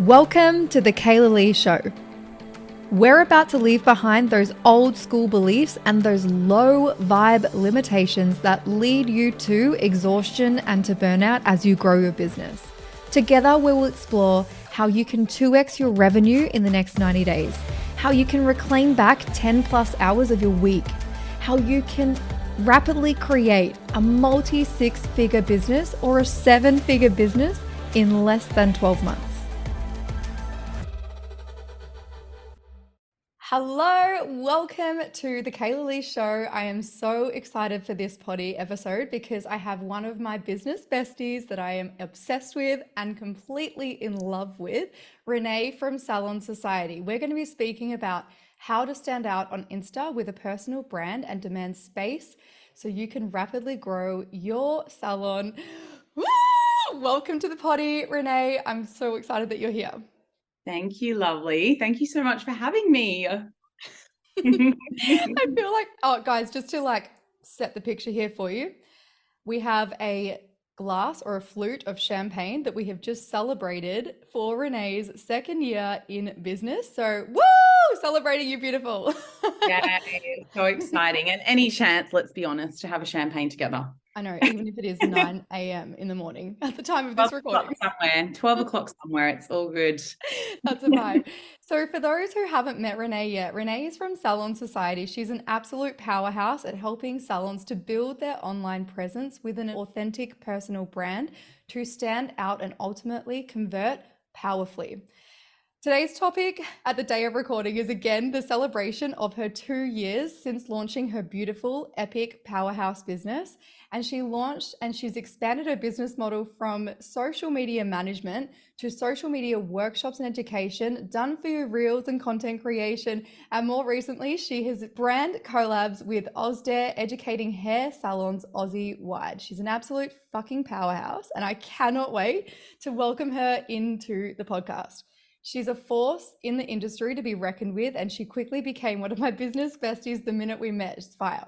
Welcome to the Kayla Lee Show. We're about to leave behind those old school beliefs and those low vibe limitations that lead you to exhaustion and to burnout as you grow your business. Together, we will explore how you can 2x your revenue in the next 90 days, how you can reclaim back 10 plus hours of your week, how you can rapidly create a multi-6-figure business or a 7-figure business in less than 12 months. Hello, welcome to the Kayla Lee Show. I am so excited for this potty episode because I have one of my business besties that I am obsessed with and completely in love with, Renee from Salon Society. We're going to be speaking about how to stand out on Insta with a personal brand and demand space so you can rapidly grow your salon. Woo! Welcome to the potty, Renee. I'm so excited that you're here. Thank you, lovely. Thank you so much for having me. I feel like, oh, guys, just to set the picture here for you, we have a glass or a flute of champagne that we have just celebrated for Renee's 2nd year in business. So, woo! Celebrating you, beautiful. Yeah, it's so exciting. And any chance, let's be honest, to have a champagne together. I know, even if it is 9 a.m. in the morning at the time of this recording. 12 o'clock somewhere, it's all good. That's a vibe. So for those who haven't met Renee yet, Renee is from Salon Society. She's an absolute powerhouse at helping salons to build their online presence with an authentic personal brand to stand out and ultimately convert powerfully. Today's topic at the day of recording is again the celebration of her 2 years since launching her beautiful, epic powerhouse business. And she's expanded her business model from social media management to social media workshops and education, done for you reels and content creation. And more recently, she has brand collabs with Ozday, educating hair salons Aussie-wide. She's an absolute fucking powerhouse, and I cannot wait to welcome her into the podcast. She's a force in the industry to be reckoned with, and she quickly became one of my business besties the minute we met. It's fire.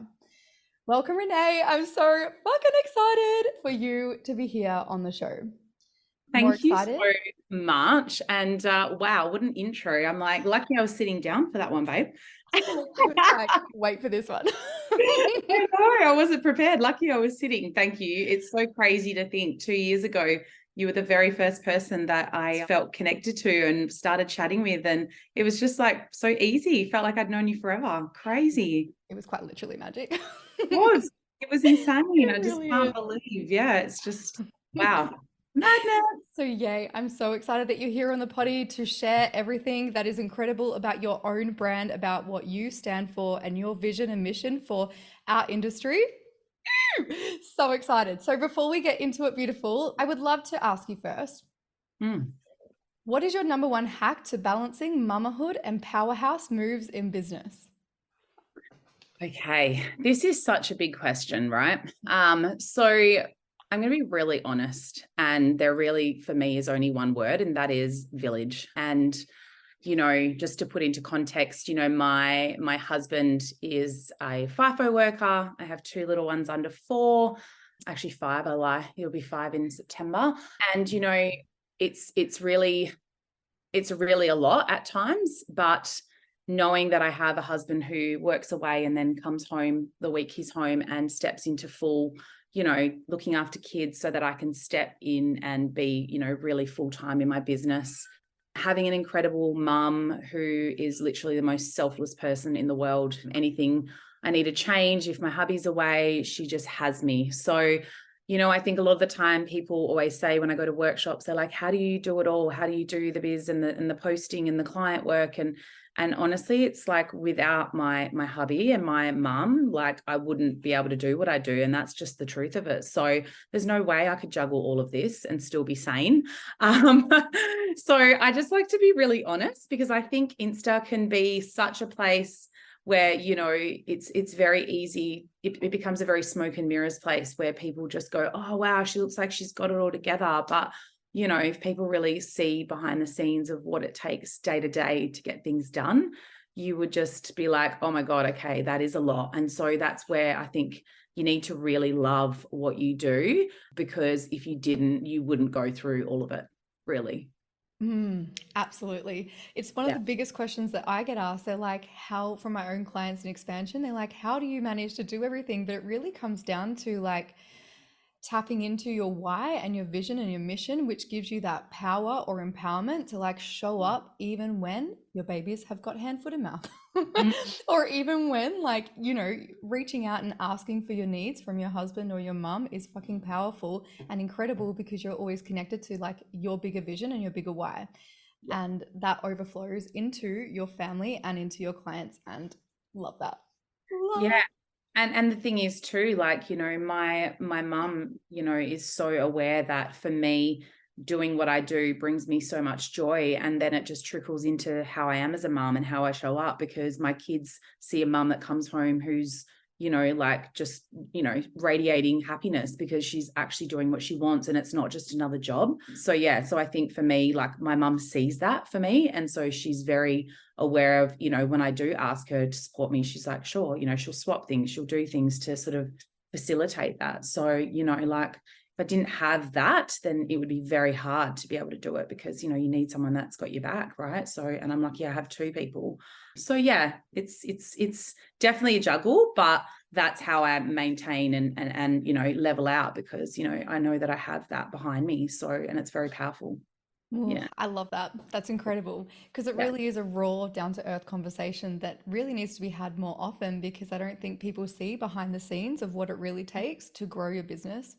Welcome, Renee. I'm so fucking excited for you to be here on the show. Thank you so much. And wow, what an intro. I'm like, lucky I was sitting down for that one, babe. Wait for this one. I know, I wasn't prepared. Lucky I was sitting. Thank you. It's so crazy to think 2 years ago, you were the very first person that I felt connected to and started chatting with. And it was just like so easy. Felt like I'd known you forever. Crazy. It was quite literally magic. It was insane. I just can't believe. Yeah, it's just, wow. Madness. So yay, I'm so excited that you're here on the potty to share everything that is incredible about your own brand, about what you stand for and your vision and mission for our industry. So excited. So before we get into it, beautiful, I would love to ask you first, what is your number one hack to balancing motherhood and powerhouse moves in business? Okay, this is such a big question, right? So I'm going to be really honest, and there really, for me, is only one word, and that is village. And just to put into context, my husband is a FIFO worker. I have 2 little ones under 4, actually 5. I lie. He'll be 5 in September. And it's really a lot at times, but knowing that I have a husband who works away and then comes home the week he's home and steps into full, looking after kids so that I can step in and be, really full-time in my business. Having an incredible mum who is literally the most selfless person in the world. Anything I need to change, if my hubby's away, she just has me. So, I think a lot of the time people always say when I go to workshops, they're like, how do you do it all? How do you do the biz and the posting and the client work? And honestly, it's like without my hubby and my mum, like I wouldn't be able to do what I do. And that's just the truth of it. So there's no way I could juggle all of this and still be sane. So I just like to be really honest, because I think Insta can be such a place where, it's very easy. It becomes a very smoke and mirrors place where people just go, oh, wow, she looks like she's got it all together. But if people really see behind the scenes of what it takes day to day to get things done, you would just be like, oh my God, okay, that is a lot. And so that's where I think you need to really love what you do, because if you didn't, you wouldn't go through all of it, really. Absolutely. It's one of Yeah. the biggest questions that I get asked. They're like, how, from my own clients in expansion, they're like, how do you manage to do everything? But it really comes down to like tapping into your why and your vision and your mission, which gives you that power or empowerment to like show up even when your babies have got hand, foot, and mouth. Mm, Or even when, like, reaching out and asking for your needs from your husband or your mum is fucking powerful and incredible because you're always connected to like your bigger vision and your bigger why. yeah. And that overflows into your family and into your clients. And love that. Love Yeah. it. And the thing is too, like, my mum, is so aware that for me, doing what I do brings me so much joy. And then it just trickles into how I am as a mum and how I show up, because my kids see a mum that comes home who's, like just, radiating happiness because she's actually doing what she wants and it's not just another job. So yeah, so I think for me, like my mum sees that for me. And so she's very aware of, when I do ask her to support me, she's like, sure, she'll swap things, she'll do things to sort of facilitate that. So, like if I didn't have that, then it would be very hard to be able to do it because, you need someone that's got your back, right? So, and I'm lucky I have two people. So yeah, it's definitely a juggle, but that's how I maintain and level out because, I know that I have that behind me. So, and it's very powerful. Ooh, Yeah. I love that. That's incredible because it Yeah. really is a raw, down to earth conversation that really needs to be had more often because I don't think people see behind the scenes of what it really takes to grow your business.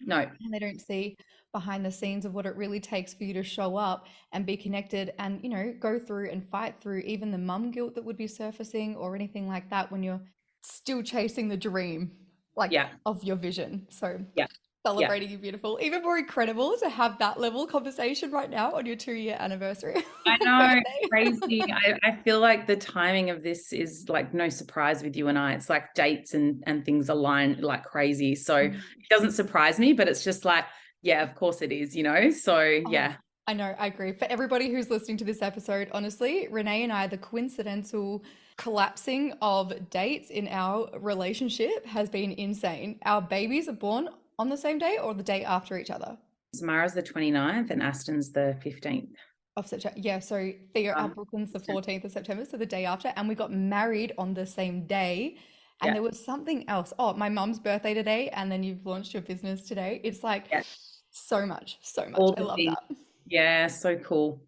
No. And they don't see behind the scenes of what it really takes for you to show up and be connected and, go through and fight through even the mum guilt that would be surfacing or anything like that when you're still chasing the dream, like Yeah. of your vision. So Yeah. Yeah. celebrating you, beautiful. Even more incredible to have that level conversation right now on your 2-year anniversary I know, it's birthday. crazy. I feel like the timing of this is like no surprise with you and I. It's like dates and things align like crazy. So it doesn't surprise me, but it's just like, yeah, of course it is. So Oh, yeah. I know, I agree. For everybody who's listening to this episode, honestly, Renee and I, the coincidental collapsing of dates in our relationship has been insane. Our babies are born on the same day or the day after each other. Samara's the 29th and Aston's the 15th. Of September. Yeah, so Theo, our Brooklyn's the 14th of September, so the day after. And we got married on the same day. And Yeah. there was something else. Oh, my mum's birthday today, and then you've launched your business today. It's like Yeah. so much, so much. All I the love things. that. Yeah, so cool.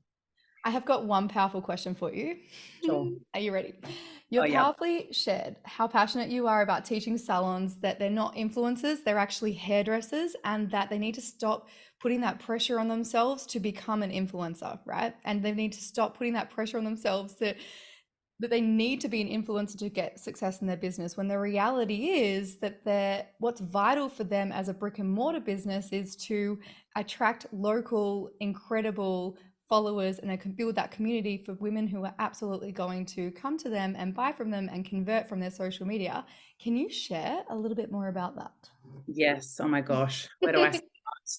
I have got one powerful question for you. Sure. Are you ready? You Oh yeah. powerfully shared how passionate you are about teaching salons that they're not influencers, they're actually hairdressers, and that they need to stop putting that pressure on themselves to become an influencer, right? And they need to stop putting that pressure on themselves that they need to be an influencer to get success in their business, when the reality is that what's vital for them as a brick and mortar business is to attract local incredible followers, and they can build that community for women who are absolutely going to come to them and buy from them and convert from their social media. Can you share a little bit more about that? Yes. Oh my gosh. Where do I start?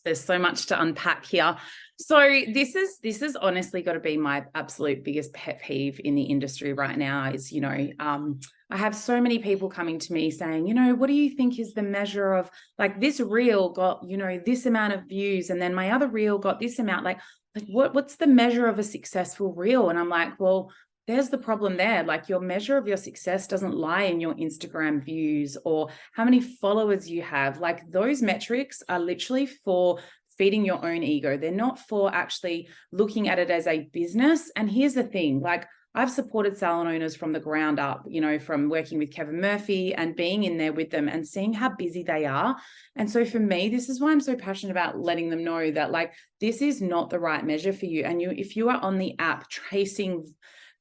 There's so much to unpack here. So this is honestly got to be my absolute biggest pet peeve in the industry right now is, I have so many people coming to me saying, what do you think is the measure of like this reel got, this amount of views and then my other reel got this amount, like what's the measure of a successful reel? And I'm like, well, there's the problem there. Like your measure of your success doesn't lie in your Instagram views or how many followers you have. Like those metrics are literally for feeding your own ego. They're not for actually looking at it as a business. And here's the thing, like I've supported salon owners from the ground up, from working with Kevin Murphy and being in there with them and seeing how busy they are. And so for me, this is why I'm so passionate about letting them know that like, this is not the right measure for you. And if you are on the app tracing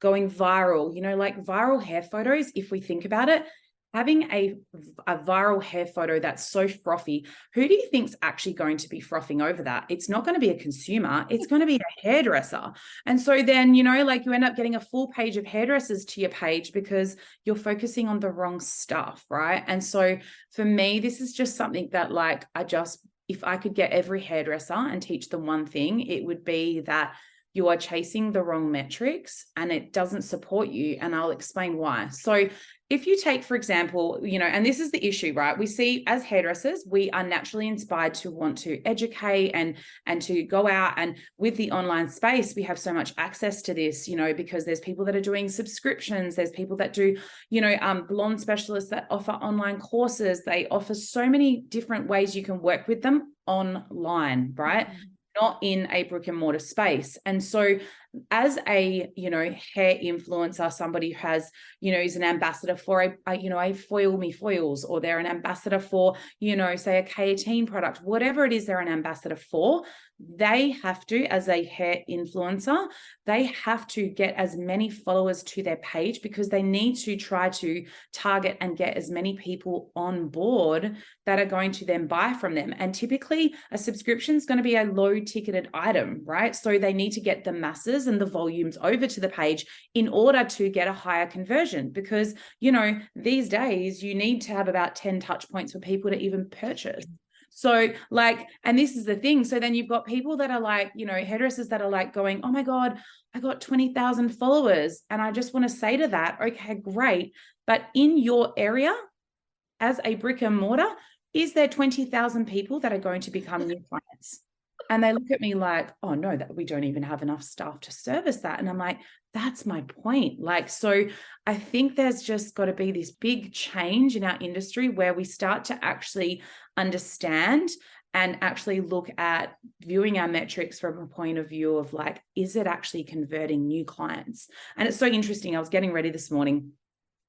going viral, like viral hair photos, if we think about it, having a viral hair photo that's so frothy, who do you think's actually going to be frothing over that? It's not going to be a consumer, it's going to be a hairdresser. And so then, like you end up getting a full page of hairdressers to your page because you're focusing on the wrong stuff, right? And so for me, this is just something that like, if I could get every hairdresser and teach them one thing, it would be that you are chasing the wrong metrics and it doesn't support you. And I'll explain why. So if you take, for example, and this is the issue, right? We see as hairdressers, we are naturally inspired to want to educate and to go out. And with the online space, we have so much access to this, because there's people that are doing subscriptions. There's people that do, blonde specialists that offer online courses. They offer so many different ways you can work with them online, right? Not in a brick and mortar space. And so as a, hair influencer, somebody who has, is an ambassador for a Foil Me Foils, or they're an ambassador for, say a K18 product, whatever it is they're an ambassador for, they have to, as a hair influencer, they have to get as many followers to their page, because they need to try to target and get as many people on board that are going to then buy from them. And typically a subscription is going to be a low ticketed item, right? So they need to get the masses and the volumes over to the page in order to get a higher conversion, because, these days you need to have about 10 touch points for people to even purchase. So and this is the thing. So then you've got people that are like, hairdressers that are like going, oh my God, I got 20,000 followers. And I just want to say to that, okay, great. But in your area, as a brick and mortar, is there 20,000 people that are going to become new clients? And they look at me like, oh no, that we don't even have enough staff to service that. And I'm like, that's my point. So I think there's just got to be this big change in our industry where we start to actually understand and actually look at viewing our metrics from a point of view of is it actually converting new clients? And it's so interesting. I was getting ready this morning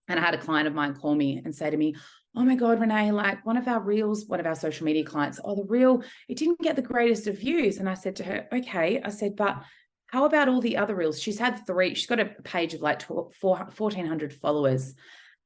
and I had a client of mine call me and say to me, oh my God, Renee, one of our social media clients, the reel, it didn't get the greatest of views. And I said to her, okay, but how about all the other reels? She's had 3, she's got a page of 1,400 followers.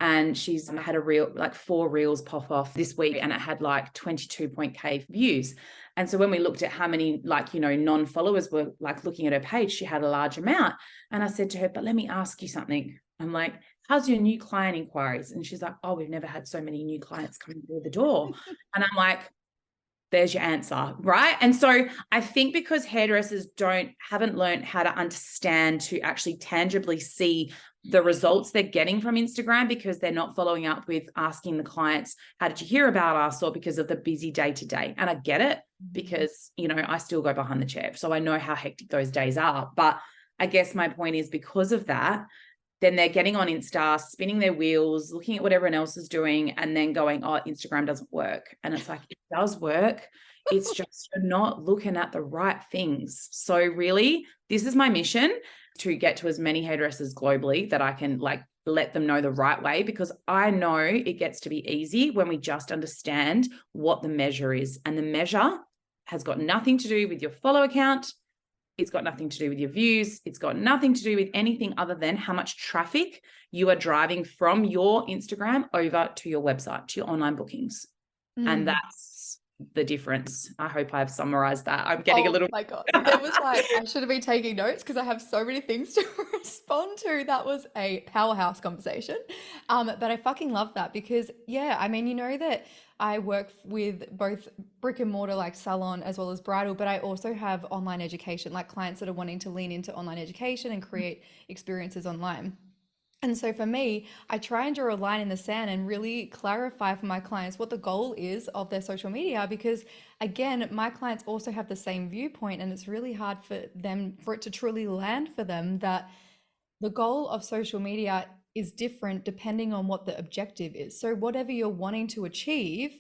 And she's had a reel, 4 reels pop off this week, and it had 22.k views. And so when we looked at how many non-followers were looking at her page, she had a large amount. And I said to her, but let me ask you something. I'm like, how's your new client inquiries? And she's like, oh, we've never had so many new clients coming through the door. And I'm like, there's your answer, right? And so I think because hairdressers haven't learned how to understand, to actually tangibly see the results they're getting from Instagram, because they're not following up with asking the clients, how did you hear about us? Or because of the busy day to day. And I get it, because, I still go behind the chair. So I know how hectic those days are. But I guess my point is, because of that, then they're getting on Insta, spinning their wheels, looking at what everyone else is doing, and then going, oh, Instagram doesn't work. And it's like, it does work. It's just you're not looking at the right things. So really, this is my mission, to get to as many hairdressers globally that I can let them know the right way, because I know it gets to be easy when we just understand what the measure is. And the measure has got nothing to do with your follow account. It's got nothing to do with your views. It's got nothing to do with anything other than how much traffic you are driving from your Instagram over to your website, to your online bookings. And that's the difference. I hope I've summarized that. I'm getting a little. Oh my God. It was I should have been taking notes, because I have so many things to respond to. That was a powerhouse conversation. But I fucking love that, because that I work with both brick and mortar salon as well as bridal, but I also have online education, clients that are wanting to lean into online education and create experiences online. And so for me, I try and draw a line in the sand and really clarify for my clients what the goal is of their social media, because again, my clients also have the same viewpoint, and it's really hard for it to truly land for them that the goal of social media is different depending on what the objective is. So whatever you're wanting to achieve,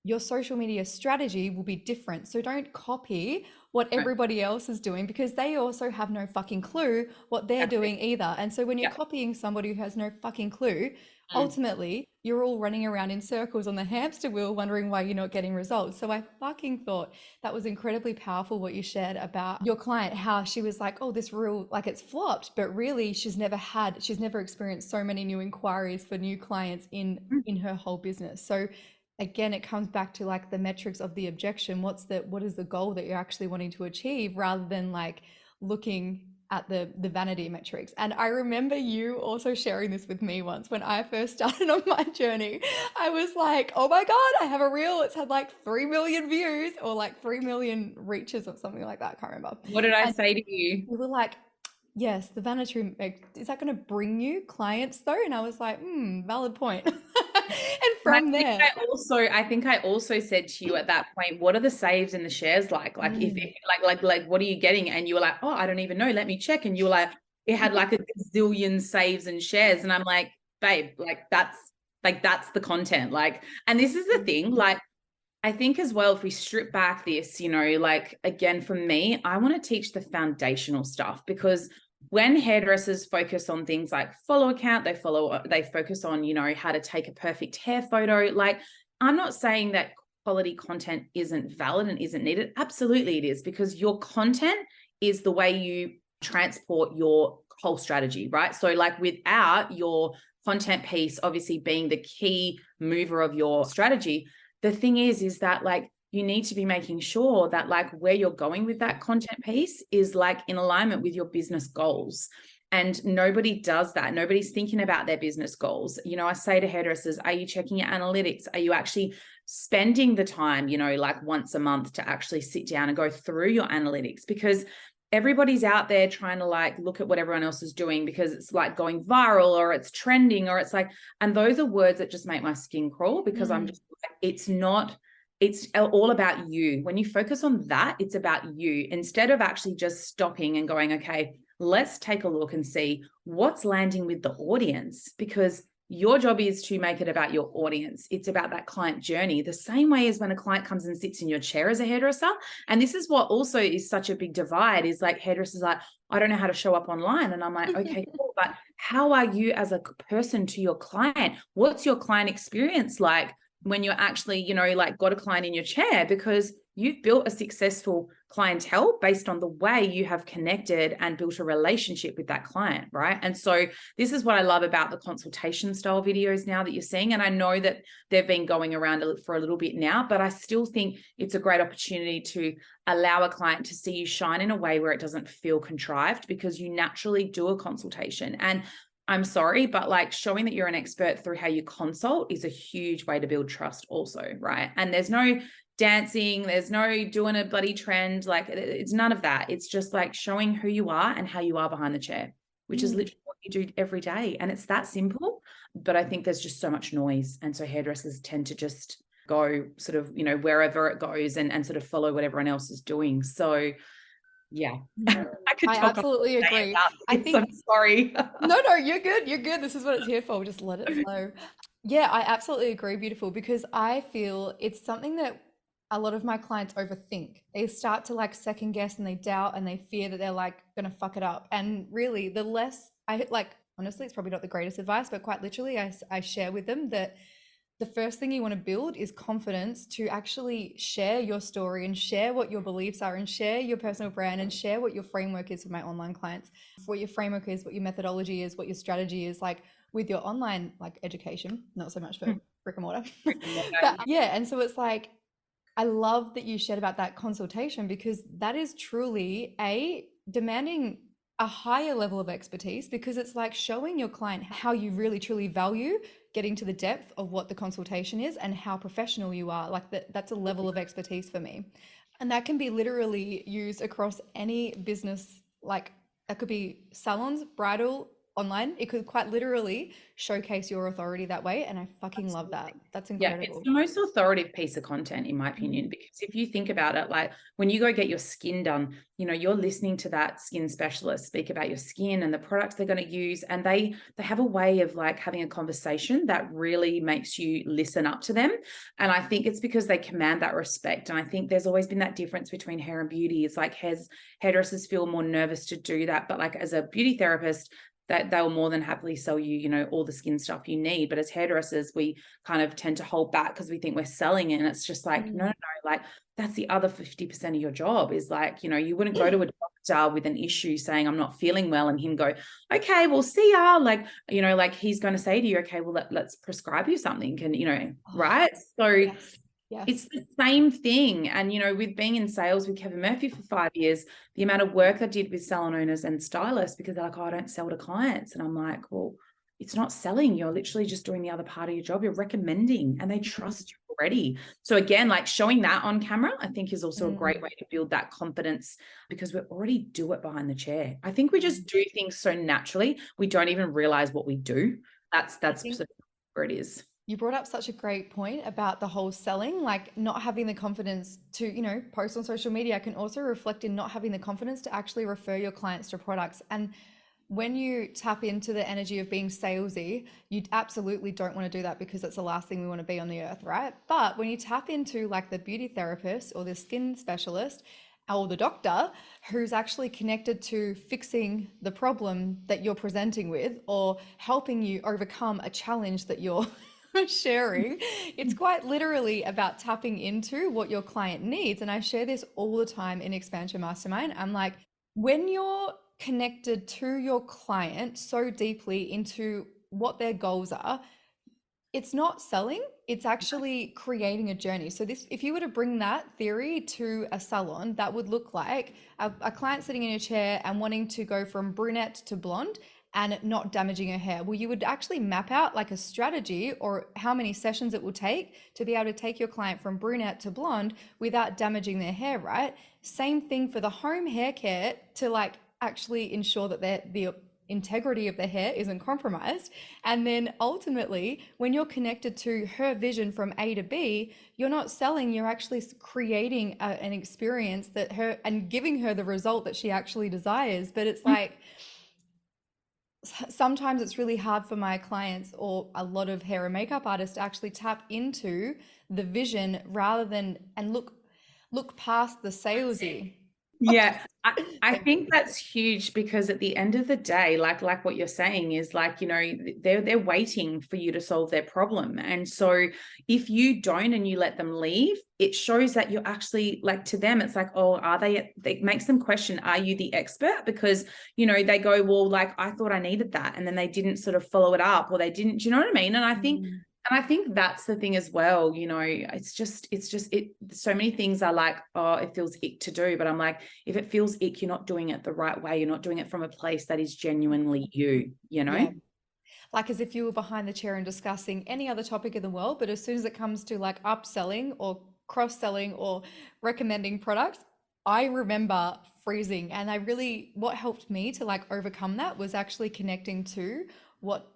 your social media strategy will be different. So don't copy what everybody else is doing, because they also have no fucking clue what they're doing either. And so when you're copying somebody who has no fucking clue, ultimately you're all running around in circles on the hamster wheel wondering why you're not getting results. So I fucking thought that was incredibly powerful what you shared about your client, how she was like, oh, this reel, it's flopped, but really she's never experienced so many new inquiries for new clients in her whole business. So again, it comes back to the metrics of the objection. What is the goal that you're actually wanting to achieve, rather than looking at the vanity metrics. And I remember you also sharing this with me once when I first started on my journey. I was like, oh my God, I have a reel. It's had like 3 million views or like 3 million reaches or something like that. I can't remember. What did I And say to you? you were like, yes, the vanity, is that going to bring you clients though? And I was like, valid point. And And from there, I think I also said to you at that point, what are the saves and the shares like? Like if mm, like what are you getting? And you were like, oh, I don't even know. Let me check. And you were like, it had like a gazillion saves and shares. And I'm like, babe, that's the content. Like, and this is the thing, like, I think as well, if we strip back this, like again, for me, I want to teach the foundational stuff because when hairdressers focus on things like follow account, they focus on, how to take a perfect hair photo. Like, I'm not saying that quality content isn't valid and isn't needed. Absolutely it is, because your content is the way you transport your whole strategy, right? So like without your content piece obviously being the key mover of your strategy, the thing is that like you need to be making sure that like where you're going with that content piece is like in alignment with your business goals. And nobody does that. Nobody's thinking about their business goals. I say to hairdressers, are you checking your analytics? Are you actually spending the time, like once a month to actually sit down and go through your analytics? Because everybody's out there trying to like look at what everyone else is doing because it's like going viral or it's trending or it's like, and those are words that just make my skin crawl because I'm just like, it's all about you. When you focus on that, it's about you instead of actually just stopping and going, okay, let's take a look and see what's landing with the audience, because your job is to make it about your audience. It's about that client journey, the same way as when a client comes and sits in your chair as a hairdresser. And this is what also is such a big divide, is like hairdressers like, I don't know how to show up online. And I'm like, okay, cool, but how are you as a person to your client? What's your client experience like when you're actually, like got a client in your chair? Because you've built a successful clientele based on the way you have connected and built a relationship with that client, right? And so this is what I love about the consultation style videos now that you're seeing. And I know that they've been going around for a little bit now, but I still think it's a great opportunity to allow a client to see you shine in a way where it doesn't feel contrived, because you naturally do a consultation. And I'm sorry, but like showing that you're an expert through how you consult is a huge way to build trust also, right? And there's no dancing, there's no doing a bloody trend, like it's none of that. It's just like showing who you are and how you are behind the chair, which is literally what you do every day. And it's that simple, but I think there's just so much noise. And so hairdressers tend to just go sort of, wherever it goes and sort of follow what everyone else is doing. So yeah, I could I talk all absolutely day agree. about I this. I'm think sorry. no, you're good. You're good. This is what it's here for. Just let it flow. Yeah, I absolutely agree, beautiful, because I feel it's something that a lot of my clients overthink. They start to like second guess and they doubt and they fear that they're like gonna fuck it up. And really, the less I like, honestly, it's probably not the greatest advice, but quite literally, I share with them that the first thing you want to build is confidence to actually share your story and share what your beliefs are and share your personal brand and share what your framework is with my online clients, what your framework is, what your methodology is, what your strategy is, like with your online like education, not so much for brick and mortar. But yeah, and so it's like I love that you shared about that consultation, because that is truly a demanding a higher level of expertise, because it's like showing your client how you really truly value getting to the depth of what the consultation is and how professional you are. Like that's a level of expertise for me. And that can be literally used across any business. Like that could be salons, bridal, online. It could quite literally showcase your authority that way. And I fucking love that. That's Yeah, it's incredible. the most authoritative piece of content, in my opinion, because if you think about it, like when you go get your skin done, you're listening to that skin specialist speak about your skin and the products they're going to use. And they have a way of like having a conversation that really makes you listen up to them. And I think it's because they command that respect. And I think there's always been that difference between hair and beauty. It's like hairdressers feel more nervous to do that. But like as a beauty therapist, that they'll more than happily sell you, all the skin stuff you need. But as hairdressers, we kind of tend to hold back because we think we're selling it. And it's just like, no, like that's the other 50% of your job is like, you wouldn't go to a doctor with an issue saying, I'm not feeling well, and him go, okay, well, see ya. Like, like he's going to say to you, okay, well, let's prescribe you something. And, right. So Yes. It's Yes. the same thing. And, with being in sales with Kevin Murphy for 5 years, the amount of work I did with salon owners and stylists, because they're like, oh, I don't sell to clients. And I'm like, well, it's not selling. You're literally just doing the other part of your job. You're recommending, and they trust you already. So again, like showing that on camera, I think is also a great way to build that confidence, because we already do it behind the chair. I think we just do things so naturally, we don't even realize what we do. That's I sort think of where it is. you brought up such a great point about the whole selling, like not having the confidence to, post on social media can also reflect in not having the confidence to actually refer your clients to products. And when you tap into the energy of being salesy, you absolutely don't want to do that, because that's the last thing we want to be on the earth, right? But when you tap into like the beauty therapist or the skin specialist or the doctor who's actually connected to fixing the problem that you're presenting with or helping you overcome a challenge that you're sharing, it's quite literally about tapping into what your client needs. And I share this all the time in Expansion Mastermind. I'm like, when you're connected to your client so deeply into what their goals are, it's not selling, it's actually creating a journey. So this, if you were to bring that theory to a salon, that would look like a client sitting in a chair and wanting to go from brunette to blonde and not damaging her hair. Well, you would actually map out like a strategy or how many sessions it will take to be able to take your client from brunette to blonde without damaging their hair, right? Same thing for the home hair care, to like actually ensure that the integrity of the hair isn't compromised. And then ultimately, when you're connected to her vision from A to B, you're not selling, you're actually creating an experience that her, and giving her the result that she actually desires. But it's like, sometimes it's really hard for my clients or a lot of hair and makeup artists to actually tap into the vision rather than, and look past the salesy. Yeah, I think that's huge, because at the end of the day, like what you're saying is like, they're waiting for you to solve their problem. And so if you don't and you let them leave, it shows that you're actually, like, to them, it's like, oh, are they, it makes them question, are you the expert? Because, they go, well, like, I thought I needed that. And then they didn't sort of follow it up, or they didn't, do you know what I mean? And I think that's the thing as well. So many things are like, oh, it feels ick to do. But I'm like, if it feels ick, you're not doing it the right way. You're not doing it from a place that is genuinely you. Yeah. Like as if you were behind the chair and discussing any other topic in the world, but as soon as it comes to like upselling or cross-selling or recommending products, I remember freezing. And what helped me to like overcome that was actually connecting to what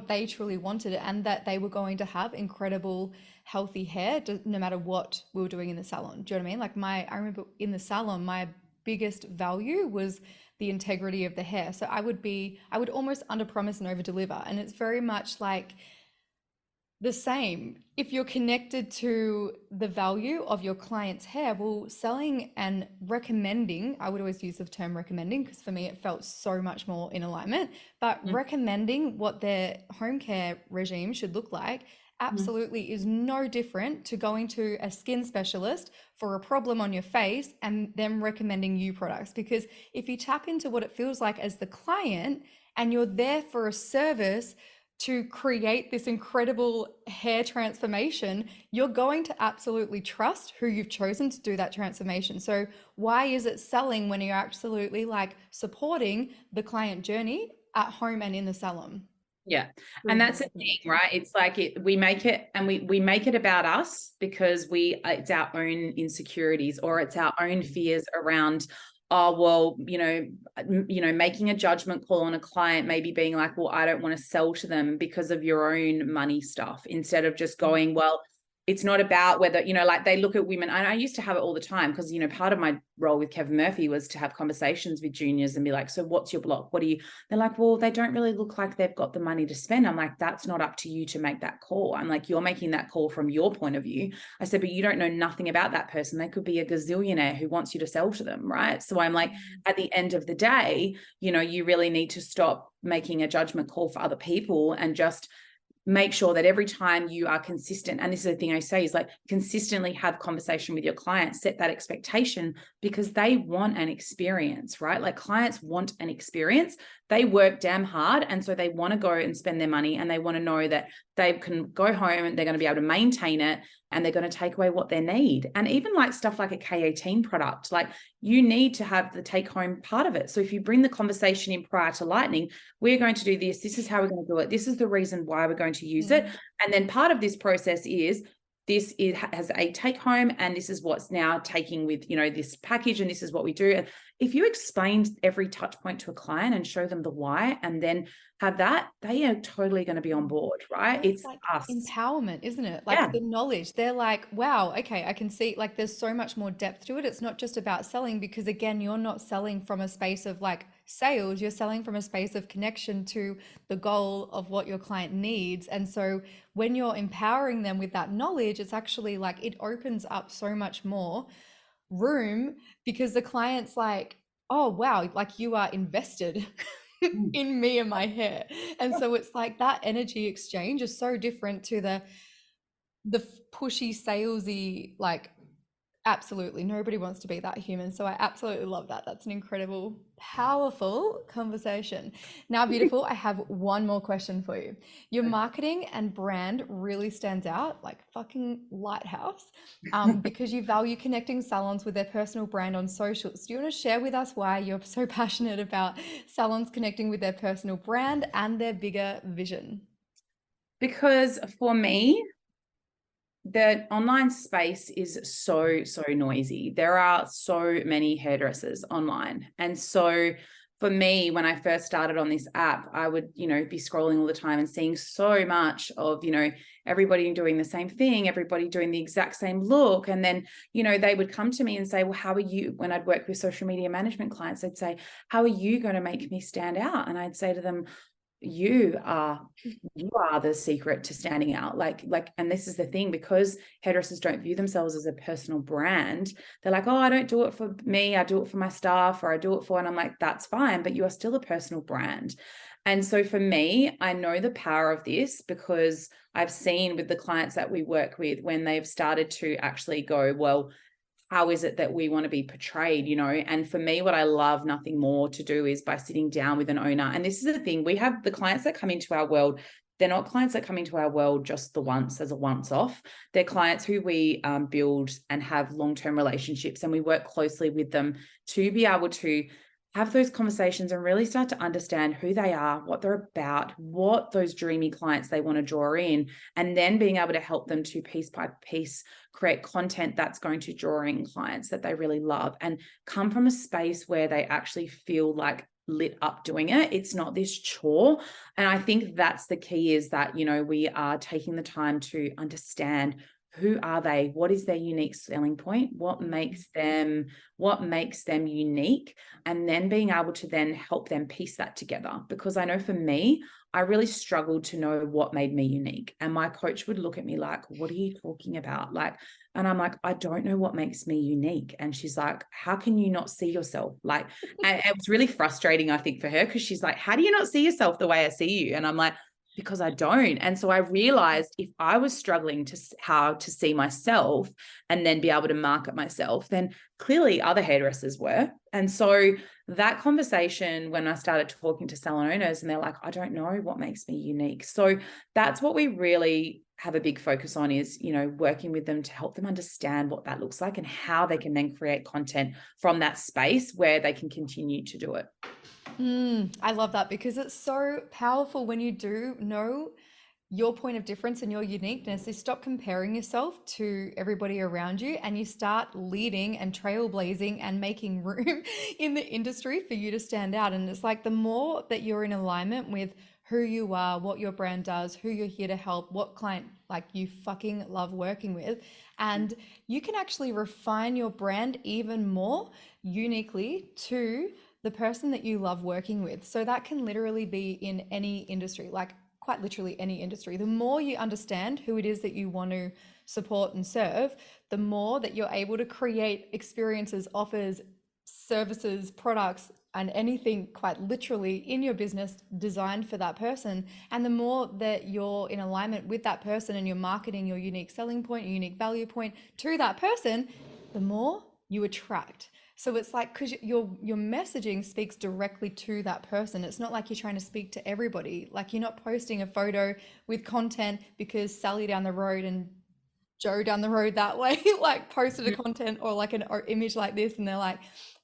they truly wanted, and that they were going to have incredible healthy hair no matter what we were doing in the salon. Do you know what I mean? Like I remember in the salon, my biggest value was the integrity of the hair. So I would almost under promise and over deliver. And it's very much like the same. If you're connected to the value of your client's hair, well, selling and recommending, I would always use the term recommending because for me it felt so much more in alignment, but recommending what their home care regime should look like absolutely is no different to going to a skin specialist for a problem on your face and them recommending you products. Because if you tap into what it feels like as the client and you're there for a service to create this incredible hair transformation, you're going to absolutely trust who you've chosen to do that transformation. So why is it selling when you're absolutely like supporting the client journey at home and in the salon? Yeah. And that's the thing, right? It's like we make it, and we make it about us because it's our own insecurities, or it's our own fears around, oh, well, making a judgment call on a client, maybe being like, well, I don't want to sell to them because of your own money stuff, instead of just going, well, it's not about whether, like they look at women. And I used to have it all the time because, part of my role with Kevin Murphy was to have conversations with juniors and be like, so what's your block? They're like, well, they don't really look like they've got the money to spend. I'm like, that's not up to you to make that call. I'm like, you're making that call from your point of view. I said, but you don't know nothing about that person. They could be a gazillionaire who wants you to sell to them. Right. So I'm like, at the end of the day, you really need to stop making a judgment call for other people and just make sure that every time you are consistent, and this is the thing I say, is like consistently have conversation with your clients, set that expectation, because they want an experience, right? Like clients want an experience. They work damn hard. And so they want to go and spend their money, and they want to know that they can go home and they're going to be able to maintain it, and they're going to take away what they need. And even like stuff like a K18 product, like you need to have the take home part of it. So if you bring the conversation in prior to lightning, we're going to do this. This is how we're going to do it. This is the reason why we're going to use it. And then part of this process is has a take home, and this is what's now taking with, this package, and this is what we do. And if you explain every touch point to a client and show them the why, and then have that, they are totally going to be on board, right? Well, it's It's like us. empowerment, isn't it? Like Yeah. the knowledge. They're like, wow, okay, I can see like there's so much more depth to it. It's not just about selling, because again, you're not selling from a space of like sales, you're selling from a space of connection to the goal of what your client needs. And so when you're empowering them with that knowledge, it's actually like it opens up so much more room, because the client's like, oh wow, like you are invested Mm. in me and my hair. And so it's like that energy exchange is so different to the pushy salesy, like absolutely nobody wants to be that human. So I absolutely love that. That's an incredible, powerful conversation. Now, beautiful, I have one more question for you. Your marketing and brand really stands out like fucking lighthouse, because you value connecting salons with their personal brand on socials. Do you want to share with us why you're so passionate about salons connecting with their personal brand and their bigger vision? Because for me, the online space is so noisy. There are so many hairdressers online. And so for me, when I first started on this app, I would, be scrolling all the time and seeing so much of, everybody doing the same thing, everybody doing the exact same look. And then, they would come to me and say, well, how are you? When I'd work with social media management clients, they'd say, how are you going to make me stand out? And I'd say to them, you are the secret to standing out. And this is the thing, because hairdressers don't view themselves as a personal brand. They're like, oh, I don't do it for me, I do it for my staff, or I do it for, and I'm like, that's fine, but you are still a personal brand. And so for me, I know the power of this, because I've seen with the clients that we work with, when they've started to actually go, well, how is it that we want to be portrayed, And for me, what I love nothing more to do is by sitting down with an owner. And this is the thing, we have the clients that come into our world, they're not clients that come into our world just the once as a once off. They're clients who we build and have long-term relationships, and we work closely with them to be able to have those conversations and really start to understand who they are, what they're about, what those dreamy clients they want to draw in, and then being able to help them to piece by piece create content that's going to draw in clients that they really love, and come from a space where they actually feel like lit up doing it. It's not this chore. And I think that's the key, is that, we are taking the time to understand who are they, what is their unique selling point, what makes them unique, and then being able to then help them piece that together. Because I know for me, I really struggled to know what made me unique. And my coach would look at me like, what are you talking about? And I'm like, I don't know what makes me unique. And she's like, how can you not see yourself? And it was really frustrating, I think, for her, because she's like, how do you not see yourself the way I see you? And I'm like, because I don't. And so I realized, if I was struggling to how to see myself and then be able to market myself, then clearly other hairdressers were. And so that conversation, when I started talking to salon owners, and they're like, I don't know what makes me unique. So that's what we really have a big focus on, is, working with them to help them understand what that looks like, and how they can then create content from that space where they can continue to do it. I love that, because it's so powerful when you do know your point of difference and your uniqueness. You stop comparing yourself to everybody around you, and you start leading and trailblazing and making room in the industry for you to stand out. And it's like the more that you're in alignment with who you are, what your brand does, who you're here to help, what client like you fucking love working with, and you can actually refine your brand even more uniquely to the person that you love working with. So that can literally be in any industry, like quite literally any industry. The more you understand who it is that you want to support and serve, the more that you're able to create experiences, offers, services, products, and anything quite literally in your business designed for that person. And the more that you're in alignment with that person and you're marketing your unique selling point, your unique value point to that person, the more you attract. So it's like, because your messaging speaks directly to that person. It's not like you're trying to speak to everybody. Like, you're not posting a photo with content because Sally down the road and Joe down the road that way like posted a content or like an or image like this, and they're like,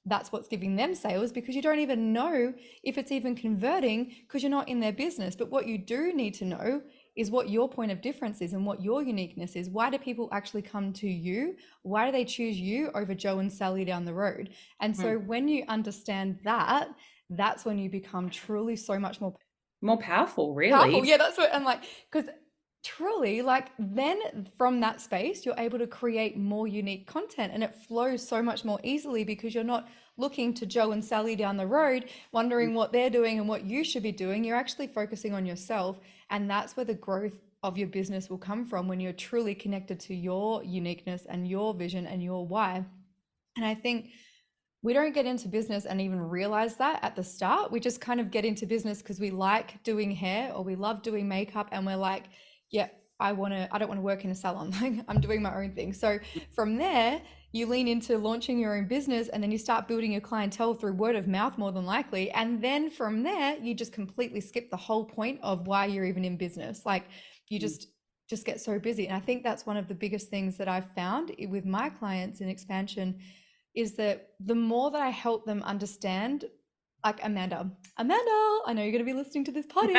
that's what's giving them sales, because you don't even know if it's even converting because you're not in their business. But what you do need to know is what your point of difference is and what your uniqueness is. Why do people actually come to you? Why do they choose you over Joe and Sally down the road? And so when you understand that, that's when you become truly so much More powerful, powerful. really. Yeah, that's what I'm like, because truly, like, then from that space, you're able to create more unique content, and it flows so much more easily because you're not looking to Joe and Sally down the road, wondering what they're doing and what you should be doing. You're actually focusing on yourself. And that's where the growth of your business will come from, when you're truly connected to your uniqueness and your vision and your why. And I think we don't get into business and even realize that at the start. We just kind of get into business because we like doing hair or we love doing makeup, and we're like, yeah, I don't want to work in a salon. Like, I'm doing my own thing. So from there, you lean into launching your own business, and then you start building your clientele through word of mouth, more than likely. And then from there, you just completely skip the whole point of why you're even in business. Like, you just get so busy. And I think that's one of the biggest things that I've found with my clients in expansion, is that the more that I help them understand, like Amanda, I know you're going to be listening to this potty.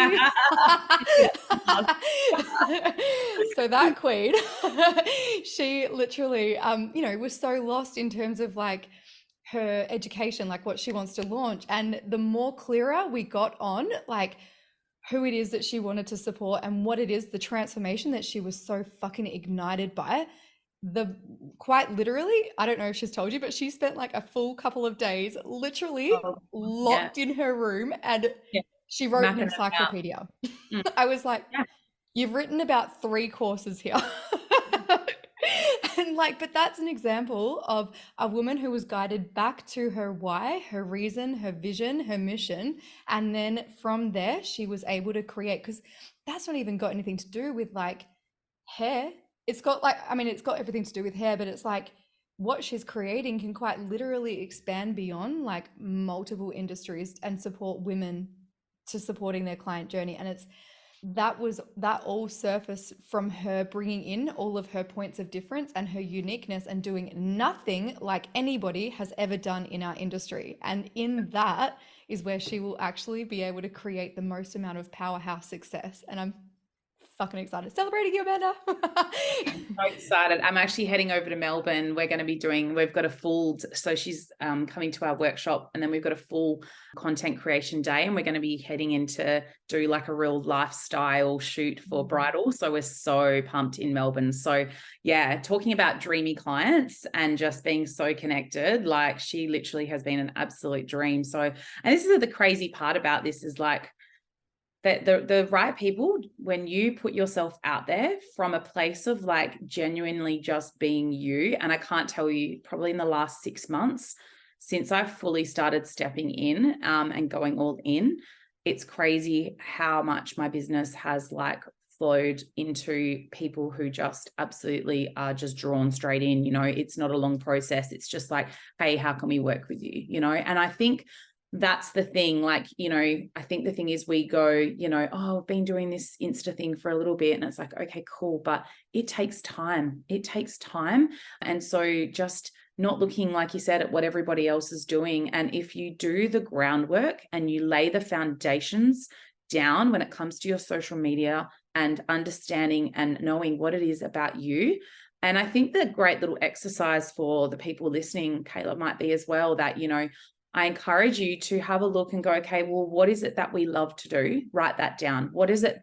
So that queen, she literally, was so lost in terms of like her education, like what she wants to launch. And the more clearer we got on, like, who it is that she wanted to support and what it is, the transformation that she was so fucking ignited by, the quite literally, I don't know if she's told you, but she spent like a full couple of days literally Oh, yeah, locked in her room, and yeah, she wrote an mapping it out. encyclopedia. Mm, I was like, yeah. you've written about 3 courses here. And like, but that's an example of a woman who was guided back to her why, her reason, her vision, her mission. And then from there, she was able to create, because that's not even got anything to do with like hair. It's got like, I mean, it's got everything to do with hair, but it's like what she's creating can quite literally expand beyond like multiple industries and support women to supporting their client journey. And it's that all surfaced from her bringing in all of her points of difference and her uniqueness and doing nothing like anybody has ever done in our industry. And in that is where she will actually be able to create the most amount of powerhouse success. And I'm fucking excited. Celebrating you, Amanda. So excited. I'm actually heading over to Melbourne. We've got a full, so she's coming to our workshop, and then we've got a full content creation day, and we're going to be heading into do like a real lifestyle shoot for bridal. So we're so pumped in Melbourne. So yeah, talking about dreamy clients and just being so connected, like she literally has been an absolute dream. So, and this is the crazy part about this is like, that the right people, when you put yourself out there from a place of like genuinely just being you, and I can't tell you, probably in the last 6 months since I've fully started stepping in and going all in, it's crazy how much my business has like flowed into people who just absolutely are just drawn straight in. It's not a long process. It's just like, hey, how can we work with you? And I think that's the thing. Like, I think the thing is we go, oh, I've been doing this Insta thing for a little bit. And it's like, okay, cool. But it takes time. It takes time. And so just not looking, like you said, at what everybody else is doing. And if you do the groundwork and you lay the foundations down when it comes to your social media and understanding and knowing what it is about you. And I think the great little exercise for the people listening, Kayla, might be as well that, I encourage you to have a look and go, okay, well, what is it that we love to do? Write that down. What is it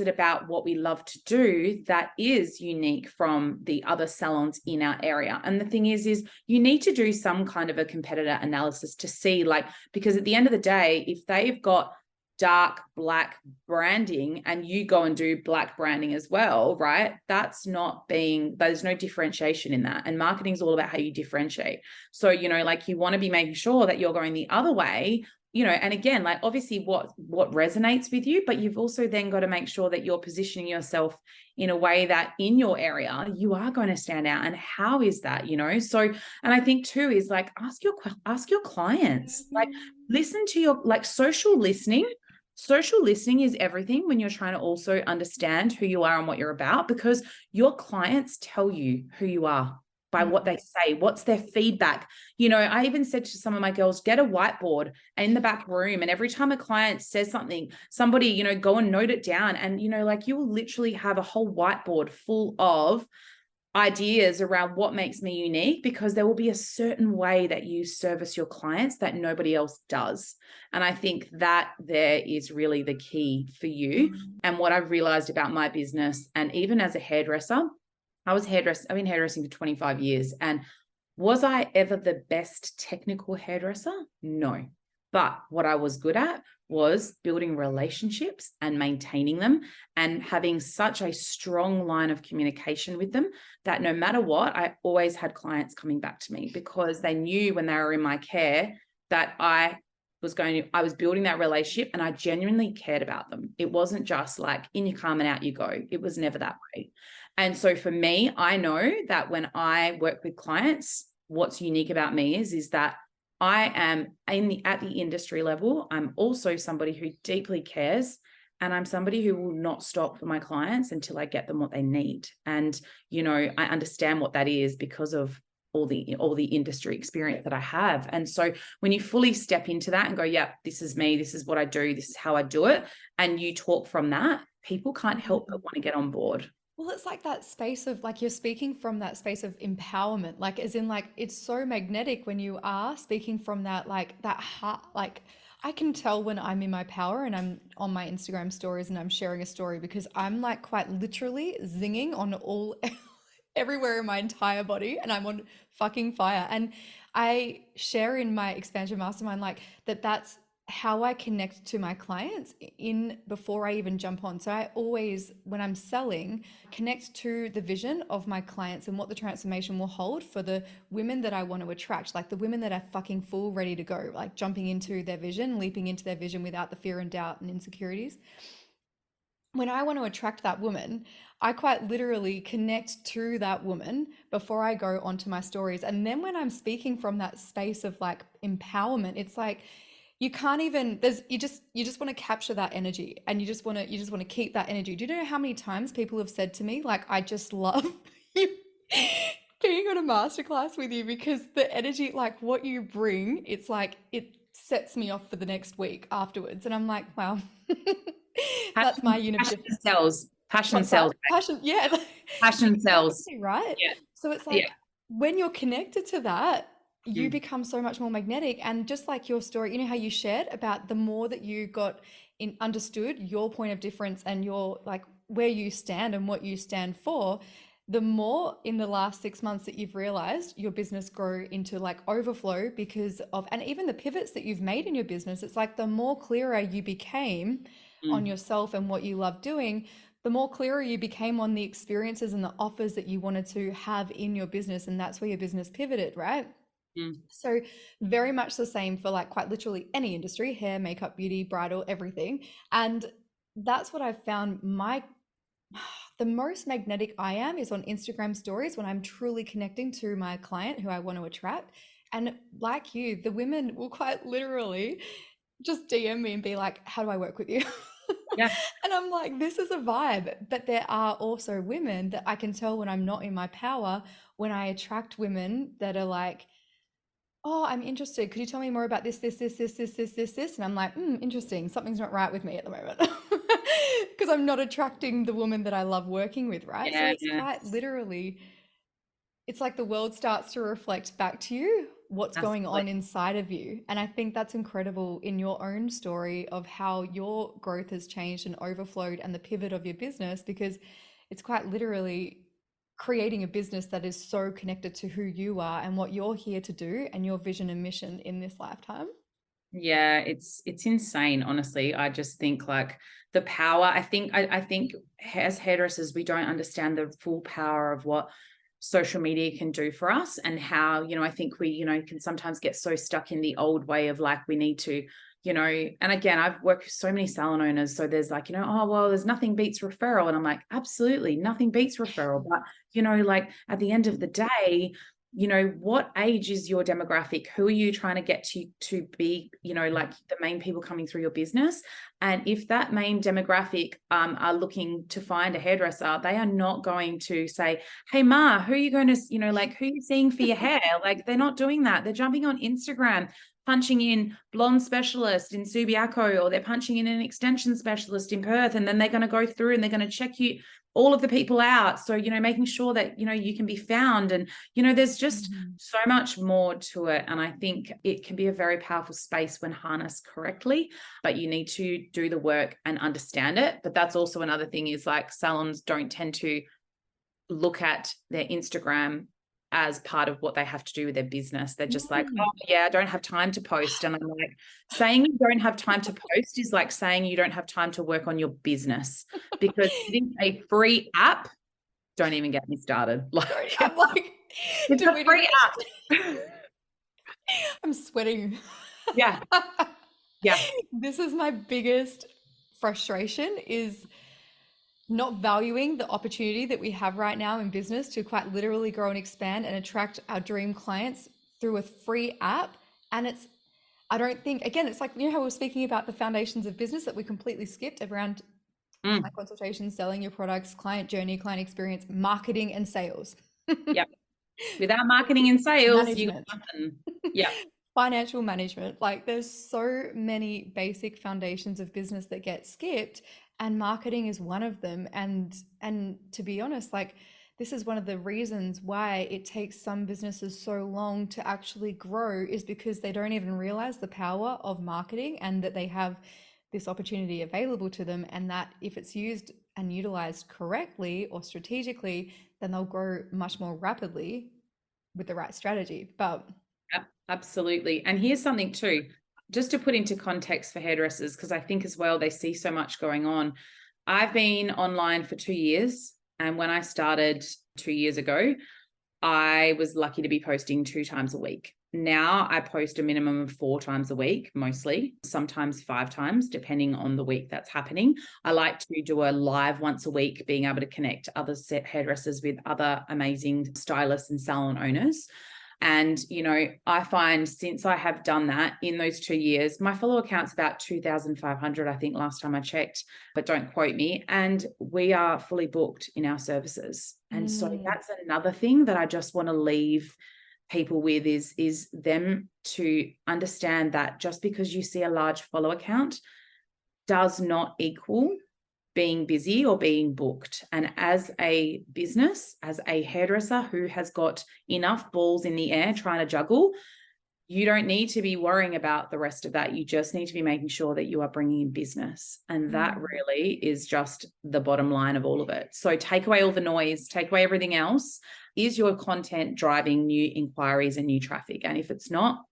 about what we love to do that is unique from the other salons in our area? And the thing is you need to do some kind of a competitor analysis to see, like, because at the end of the day, if they've got dark black branding and you go and do black branding as well, right? There's no differentiation in that. And marketing is all about how you differentiate. So, like, you want to be making sure that you're going the other way, you know, and again, like obviously what resonates with you, but you've also then got to make sure that you're positioning yourself in a way that in your area you are going to stand out. And how is that, you know? So, and I think too is like ask your clients, like listen to your, like social listening. Social listening is everything when you're trying to also understand who you are and what you're about, because your clients tell you who you are by what they say, what's their feedback. You know, I even said to some of my girls, get a whiteboard in the back room. And every time a client says something, somebody, you know, go and note it down. And, you know, like you will literally have a whole whiteboard full of ideas around what makes me unique, because there will be a certain way that you service your clients that nobody else does. And I think that there is really the key for you. And what I've realized about my business, and even as a hairdresser, I've been hairdressing for 25 years. And was I ever the best technical hairdresser? No. But what I was good at was building relationships and maintaining them, and having such a strong line of communication with them that no matter what, I always had clients coming back to me, because they knew when they were in my care that I was building that relationship, and I genuinely cared about them. It wasn't just like in you come and out you go. It was never that way. And so for me, I know that when I work with clients, what's unique about me is that I am at the industry level. I'm also somebody who deeply cares, and I'm somebody who will not stop for my clients until I get them what they need. And, you know, I understand what that is because of all the industry experience that I have. And so when you fully step into that and go, yeah, this is me, this is what I do, this is how I do it, and you talk from that, people can't help but want to get on board. Well, it's like that space of like you're speaking from that space of empowerment, like as in like it's so magnetic when you are speaking from that like that heart. Like I can tell when I'm in my power and I'm on my Instagram stories and I'm sharing a story, because I'm like quite literally zinging on all everywhere in my entire body and I'm on fucking fire. And I share in my expansion mastermind like that's how I connect to my clients in before I even jump on. So I always, when I'm selling, connect to the vision of my clients and what the transformation will hold for the women that I want to attract, like the women that are fucking full ready to go, like jumping into their vision, leaping into their vision without the fear and doubt and insecurities. When I want to attract that woman, I quite literally connect to that woman before I go onto my stories. And then when I'm speaking from that space of like empowerment, it's like you can't even you just want to capture that energy, and you just want to keep that energy. Do you know how many times people have said to me like I just love you being on a masterclass with you, because the energy, like what you bring, it's like it sets me off for the next week afterwards. And I'm like, wow. That's my unit of Passion difference. sells. Passion What's that? sells. Passion. Yeah. Passion sells. Exactly, right? Yeah. So it's Yeah. like when you're connected to that, you Mm, become so much more magnetic. And just like your story, you know how you shared about the more that you got in understood your point of difference and your like where you stand and what you stand for, the more in the last 6 months that you've realized your business grow into like overflow because of, and even the pivots that you've made in your business, it's like the more clearer you became on mm, yourself and what you love doing, the more clearer you became on the experiences and the offers that you wanted to have in your business. And that's where your business pivoted, right? mm. So, very much the same for like quite literally any industry: hair, makeup, beauty, bridal, everything. And that's what I've found the most magnetic I am is on Instagram stories when I'm truly connecting to my client who I want to attract. And like you, the women will quite literally just DM me and be like, how do I work with you? Yeah. And I'm like, this is a vibe. But there are also women that I can tell when I'm not in my power, when I attract women that are like, oh, I'm interested. Could you tell me more about this? And I'm like, interesting. Something's not right with me at the moment. Because I'm not attracting the woman that I love working with, right? So Yeah. it's quite literally, it's like the world starts to reflect back to you what's going Absolutely. on inside of you. And I think that's incredible in your own story of how your growth has changed and overflowed and the pivot of your business, because it's quite literally creating a business that is so connected to who you are and what you're here to do and your vision and mission in this lifetime. Yeah, it's insane, honestly. I just think like the power, I think as hairdressers, we don't understand the full power of what social media can do for us, and how, you know, I think we, you know, can sometimes get so stuck in the old way of like we need to you know, and again, I've worked with so many salon owners. So there's like, you know, oh, well, there's nothing beats referral. And I'm like, absolutely nothing beats referral. But, you know, like at the end of the day, you know, what age is your demographic? Who are you trying to get to be, you know, like the main people coming through your business? And if that main demographic are looking to find a hairdresser, they are not going to say, hey, Ma, who are you going to, you know, like who are you seeing for your hair? Like they're not doing that. They're jumping on Instagram, punching in blonde specialist in Subiaco, or they're punching in an extension specialist in Perth. And then they're going to go through and they're going to check you all of the people out. So, you know, making sure that, you know, you can be found. And, you know, there's just so much more to it. And I think it can be a very powerful space when harnessed correctly, but you need to do the work and understand it. But that's also another thing is like salons don't tend to look at their Instagram as part of what they have to do with their business. They're just like, oh yeah, I don't have time to post. And I'm like, saying you don't have time to post is like saying you don't have time to work on your business, because it is a free app. Don't even get me started. Like, I'm like, it's a free app. I'm sweating. Yeah. Yeah. This is my biggest frustration, is not valuing the opportunity that we have right now in business to quite literally grow and expand and attract our dream clients through a free app. And it's, I don't think, again, it's like, you know how we were speaking about the foundations of business that we completely skipped around client consultation, selling your products, client journey, client experience, marketing and sales. Yep. Without marketing and sales, you got Management. nothing. Yeah. Financial management. Like there's so many basic foundations of business that get skipped, and marketing is one of them. And to be honest, like this is one of the reasons why it takes some businesses so long to actually grow, is because they don't even realize the power of marketing and that they have this opportunity available to them, and that if it's used and utilized correctly or strategically, then they'll grow much more rapidly with the right strategy. But absolutely. And here's something too, just to put into context for hairdressers, because I think as well, they see so much going on. I've been online for 2 years. And when I started 2 years ago, I was lucky to be posting 2 times a week. Now I post a minimum of 4 times a week, mostly, sometimes 5 times, depending on the week that's happening. I like to do a live once a week, being able to connect other set hairdressers with other amazing stylists and salon owners. And, you know, I find since I have done that in those 2 years, my follower count's about 2,500, I think, last time I checked, but don't quote me. And we are fully booked in our services. And so that's another thing that I just want to leave people with is them to understand that just because you see a large follower count does not equal being busy or being booked. And as a business, as a hairdresser who has got enough balls in the air trying to juggle, you don't need to be worrying about the rest of that. You just need to be making sure that you are bringing in business. And that really is just the bottom line of all of it. So take away all the noise, take away everything else. Is your content driving new inquiries and new traffic? And if it's not,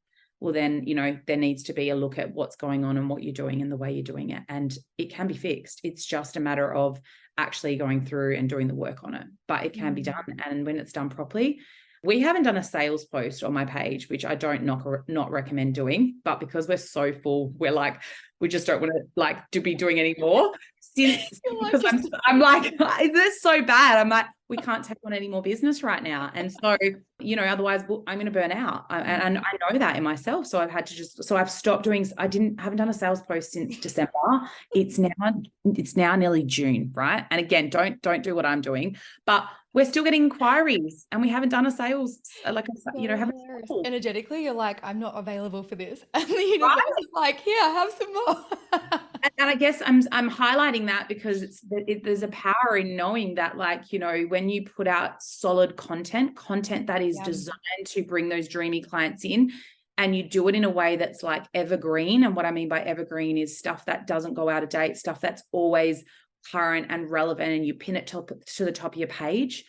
well, then, you know, there needs to be a look at what's going on and what you're doing and the way you're doing it. And it can be fixed. It's just a matter of actually going through and doing the work on it, but it can be done. And when it's done properly, we haven't done a sales post on my page, which I don't not recommend doing, but because we're so full, we're like, we just don't want to like to be doing any more. Because I'm like, is this so bad? I'm like, we can't take on any more business right now. And so, you know, otherwise I'm going to burn out. And I know that in myself. So I've had to so I've stopped doing, haven't done a sales post since December. It's now nearly June, right? And again, don't do what I'm doing, but we're still getting inquiries and we haven't done a sales, energetically, you're like, I'm not available for this. And the universe is like, here, have some more. And I guess I'm highlighting that because there's a power in knowing that, like, you know, when you put out solid content that is designed to bring those dreamy clients in, and you do it in a way that's like evergreen. And what I mean by evergreen is stuff that doesn't go out of date, stuff that's always current and relevant, and you pin it to the top of your page.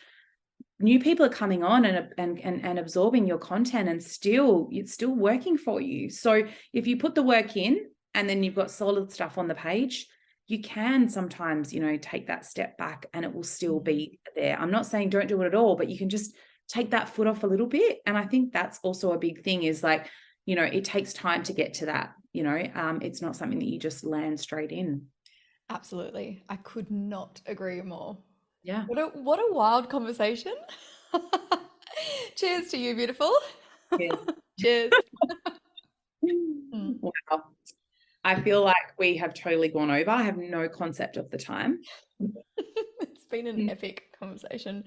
New people are coming on and absorbing your content, and it's still working for you. So if you put the work in and then you've got solid stuff on the page, you can sometimes, you know, take that step back and it will still be there. I'm not saying don't do it at all, but you can just take that foot off a little bit. And I think that's also a big thing is like, you know, it takes time to get to that It's not something that you just land straight in. Absolutely. I could not agree more. Yeah. What a wild conversation. Cheers to you, beautiful. Yes. Cheers. Mm. Wow. I feel like we have totally gone over. I have no concept of the time. It's been an epic conversation,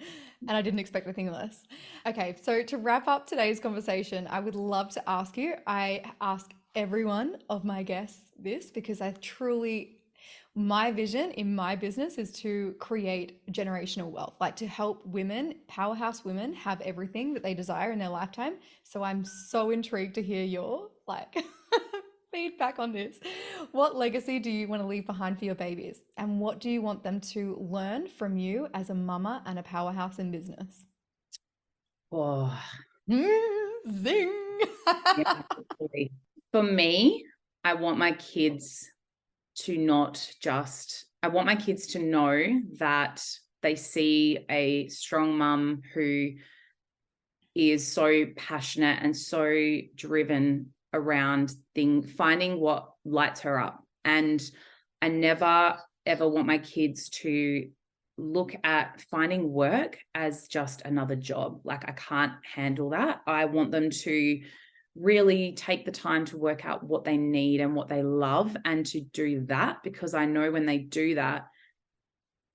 and I didn't expect anything less. Okay, so to wrap up today's conversation, I would love to ask you, I ask everyone of my guests this because I truly, my vision in my business is to create generational wealth, like to help women, powerhouse women, have everything that they desire in their lifetime. So I'm so intrigued to hear your like feedback on this. What legacy do you want to leave behind for your babies? And what do you want them to learn from you as a mama and a powerhouse in business? Oh, Zing! yeah. For me, I want my kids to not just, I want my kids to know that they see a strong mum who is so passionate and so driven around finding what lights her up. And I never ever want my kids to look at finding work as just another job. Like, I can't handle that. I want them to really take the time to work out what they need and what they love and to do that, because I know when they do that,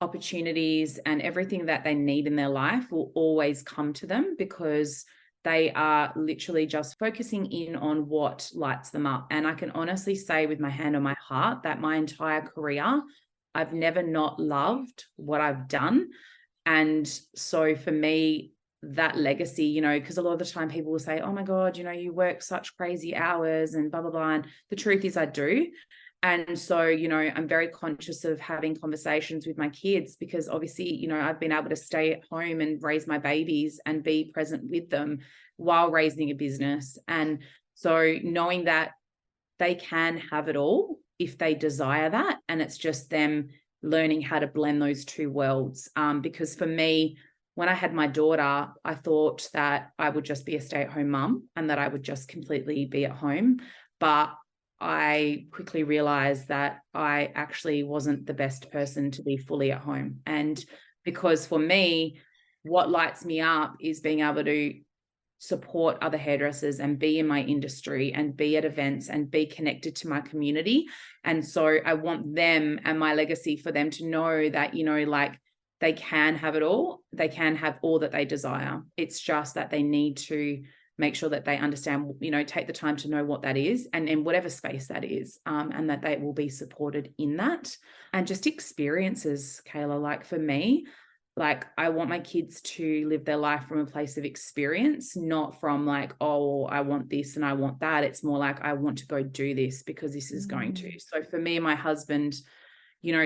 opportunities and everything that they need in their life will always come to them, because they are literally just focusing in on what lights them up. And I can honestly say with my hand on my heart that my entire career, I've never not loved what I've done. And so for me, that legacy, because a lot of the time people will say, oh my God, you work such crazy hours and blah, blah, blah. And the truth is I do. And so, I'm very conscious of having conversations with my kids, because obviously, I've been able to stay at home and raise my babies and be present with them while raising a business. And so knowing that they can have it all if they desire that. And it's just them learning how to blend those two worlds. Because for me, when I had my daughter, I thought that I would just be a stay-at-home mum and that I would just completely be at home. But I quickly realized that I actually wasn't the best person to be fully at home. And because for me, what lights me up is being able to support other hairdressers and be in my industry and be at events and be connected to my community. And so I want them and my legacy for them to know that, like, they can have it all. They can have all that they desire. It's just that they need to make sure that they understand, take the time to know what that is, and in whatever space that is, and that they will be supported in that. And just experiences, Kayla, like for me, like I want my kids to live their life from a place of experience, not from like, oh, I want this and I want that. It's more like, I want to go do this because this is going to. So for me and my husband,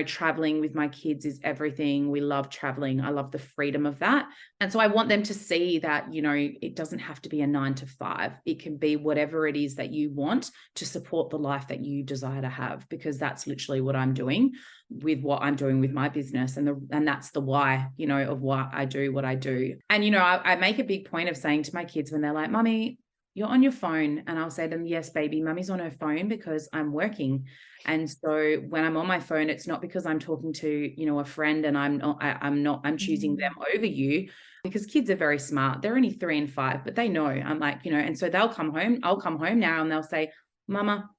traveling with my kids is everything. We love traveling. I love the freedom of that. And so I want them to see that, it doesn't have to be a 9 to 5. It can be whatever it is that you want to support the life that you desire to have, because that's literally what I'm doing with what I'm doing with my business. And that's the why, of why I do what I do. And, I make a big point of saying to my kids when they're like, Mummy, you're on your phone. And I'll say to them, yes, baby, Mummy's on her phone because I'm working. And so when I'm on my phone, it's not because I'm talking to, a friend and I'm choosing them over you, because kids are very smart. They're only 3 and 5, but they know I'm like, and so they'll come home. I'll come home now and they'll say, Mama,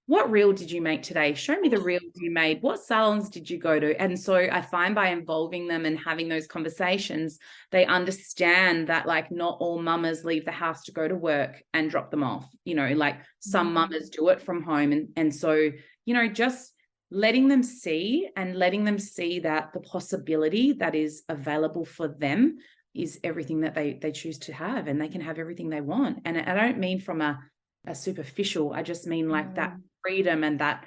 what reel did you make today? Show me the reels you made. What salons did you go to? And so I find by involving them and having those conversations, they understand that like not all mamas leave the house to go to work and drop them off. Like some mamas do it from home. And so, just letting them see that the possibility that is available for them is everything that they choose to have, and they can have everything they want. And I don't mean from a superficial, I just mean like that freedom and that